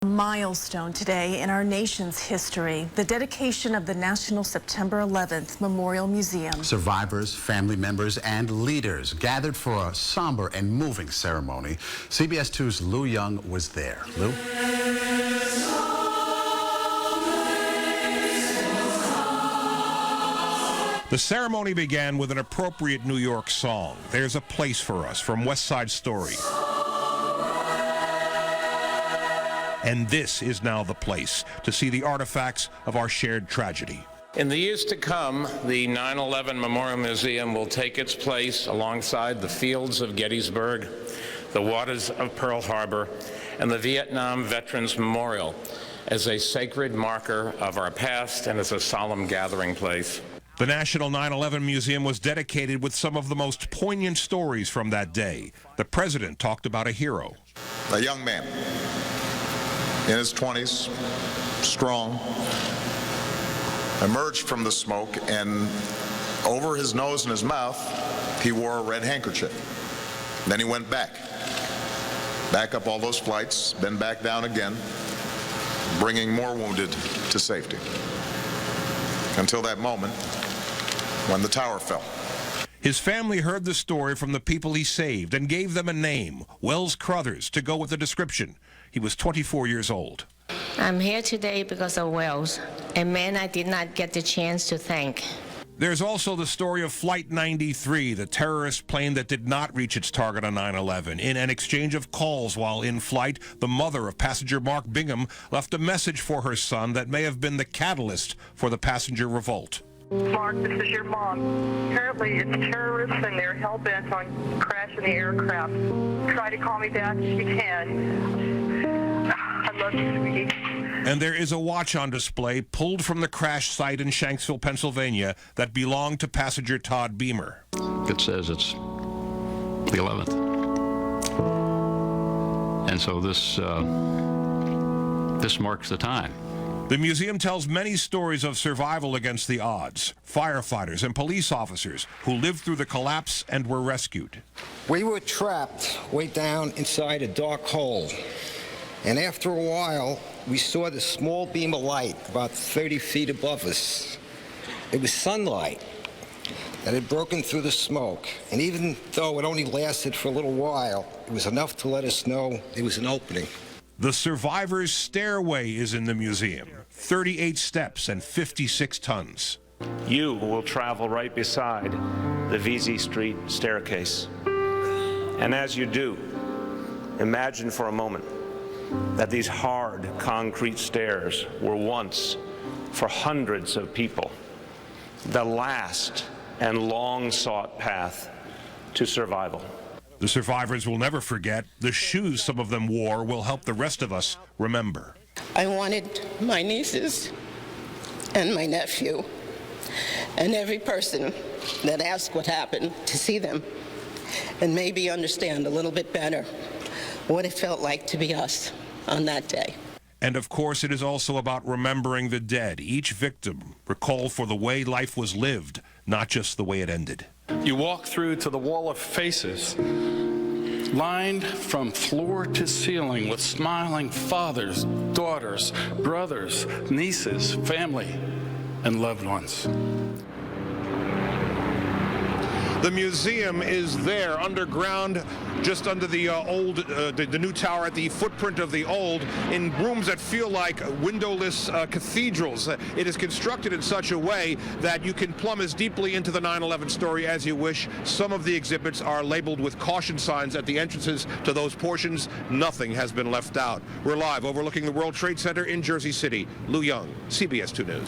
A milestone today in our nation's history, the dedication of the National September 11th Memorial Museum. Survivors, family members, and leaders gathered for a somber and moving ceremony. CBS 2's Lou Young was there. Lou? The ceremony began with an appropriate New York song, "There's a Place for Us," from West Side Story. And this is now the place to see the artifacts of our shared tragedy. In the years to come, the 9/11 Memorial Museum will take its place alongside the fields of Gettysburg, the waters of Pearl Harbor, and the Vietnam Veterans Memorial as a sacred marker of our past and as a solemn gathering place. The National 9/11 Museum was dedicated with some of the most poignant stories from that day. The president talked about a hero. A young man in his 20s, strong, emerged from the smoke, and over his nose and his mouth, he wore a red handkerchief. Then he went back up all those flights, then back down again, bringing more wounded to safety. Until that moment when the tower fell. His family heard the story from the people he saved and gave them a name, Wells Crothers, to go with the description. He was 24 years old. I'm here today because of Wells, a man I did not get the chance to thank. There's also the story of Flight 93, the terrorist plane that did not reach its target on 9/11. In an exchange of calls while in flight, the mother of passenger Mark Bingham left a message for her son that may have been the catalyst for the passenger revolt. Mark, this is your mom. Apparently it's terrorists and they're hell-bent on crashing the aircraft. Try to call me back if you can. I love you, sweetie. And there is a watch on display pulled from the crash site in Shanksville, Pennsylvania, that belonged to passenger Todd Beamer. It says it's the 11th. And so this marks the time. The museum tells many stories of survival against the odds, firefighters and police officers who lived through the collapse and were rescued. We were trapped way down inside a dark hole, and after a while, we saw this small beam of light about 30 feet above us. It was sunlight that had broken through the smoke, and even though it only lasted for a little while, it was enough to let us know there was an opening. The Survivors Stairway is in the museum, 38 steps and 56 tons. You will travel right beside the VZ Street staircase. And as you do, imagine for a moment that these hard concrete stairs were once, for hundreds of people, the last and long-sought path to survival. The survivors will never forget. The shoes some of them wore will help the rest of us remember. I wanted my nieces and my nephew and every person that asked what happened to see them and maybe understand a little bit better what it felt like to be us on that day. And of course, it is also about remembering the dead. Each victim recalled for the way life was lived, not just the way it ended. You walk through to the wall of faces, lined from floor to ceiling with smiling fathers, daughters, brothers, nieces, family, and loved ones. The museum is there underground, just under the the new tower, at the footprint of the old, in rooms that feel like windowless cathedrals. It is constructed in such a way that you can plumb as deeply into the 9/11 story as you wish. Some of the exhibits are labeled with caution signs at the entrances to those portions. Nothing has been left out. We're live overlooking the World Trade Center in Jersey City. Lou Young, CBS 2 News.